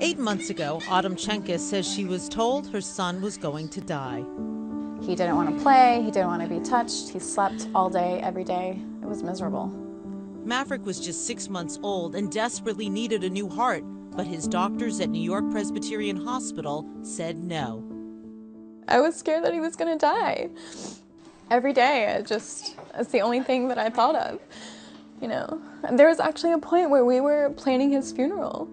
8 months ago, Autumn Chenkis says she was told her son was going to die. He didn't want to play, he didn't want to be touched, he slept all day, every day. It was miserable. Maverick was just 6 months old and desperately needed a new heart, but his doctors at New York Presbyterian Hospital said no. I was scared that he was going to die. Every day, it's the only thing that I thought of, you know. There was actually a point where we were planning his funeral.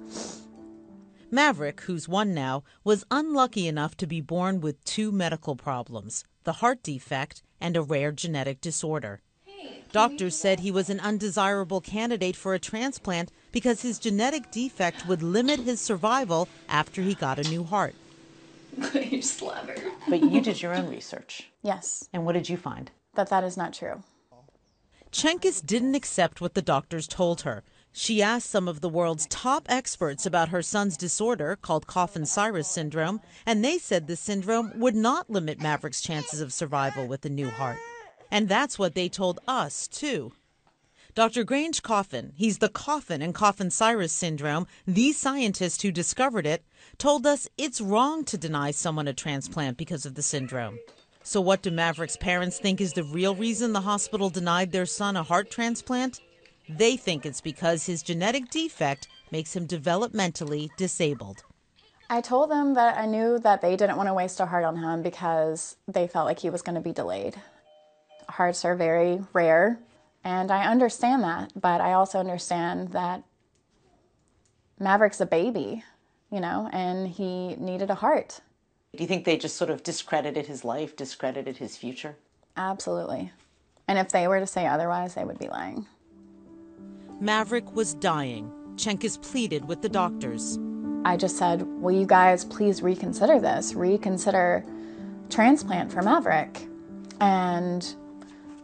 Maverick, who's 1 now, was unlucky enough to be born with 2 medical problems, the heart defect and a rare genetic disorder. Doctors said he was an undesirable candidate for a transplant because his genetic defect would limit his survival after he got a new heart. You slobber. But you did your own research. Yes. And what did you find? That is not true. Chenkis didn't accept what the doctors told her. She asked some of the world's top experts about her son's disorder called Coffin-Cyrus syndrome, and they said the syndrome would not limit Maverick's chances of survival with a new heart. And that's what they told us, too. Dr. Grange Coffin, he's the Coffin and Coffin-Cyrus syndrome, the scientist who discovered it, told us it's wrong to deny someone a transplant because of the syndrome. So what do Maverick's parents think is the real reason the hospital denied their son a heart transplant? They think it's because his genetic defect makes him developmentally disabled. I told them that I knew that they didn't want to waste a heart on him because they felt like he was going to be delayed. Hearts are very rare, and I understand that, but I also understand that Maverick's a baby, you know, and he needed a heart. Do you think they just sort of discredited his life, discredited his future? Absolutely. And if they were to say otherwise, they would be lying. Maverick was dying. Chenkis pleaded with the doctors. I just said, will you guys please reconsider this? Reconsider transplant for Maverick. And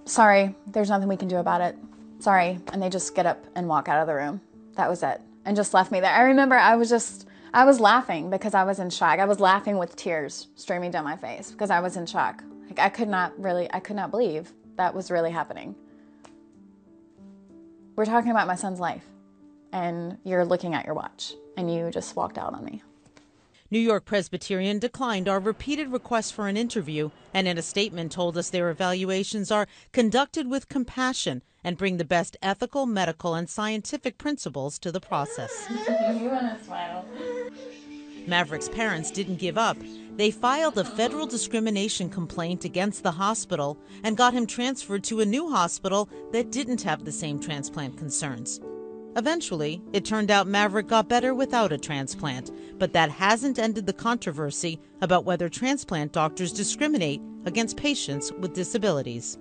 sorry, there's nothing we can do about it. Sorry. And they just get up and walk out of the room. That was it. And just left me there. I remember I was laughing because I was in shock. I was laughing with tears streaming down my face because I was in shock. Like I could not believe that was really happening. We're talking about my son's life, and you're looking at your watch, and you just walked out on me. New York Presbyterian declined our repeated requests for an interview, and in a statement told us their evaluations are conducted with compassion and bring the best ethical, medical, and scientific principles to the process. You want to smile. Maverick's parents didn't give up. They filed a federal discrimination complaint against the hospital and got him transferred to a new hospital that didn't have the same transplant concerns. Eventually, it turned out Maverick got better without a transplant, but that hasn't ended the controversy about whether transplant doctors discriminate against patients with disabilities.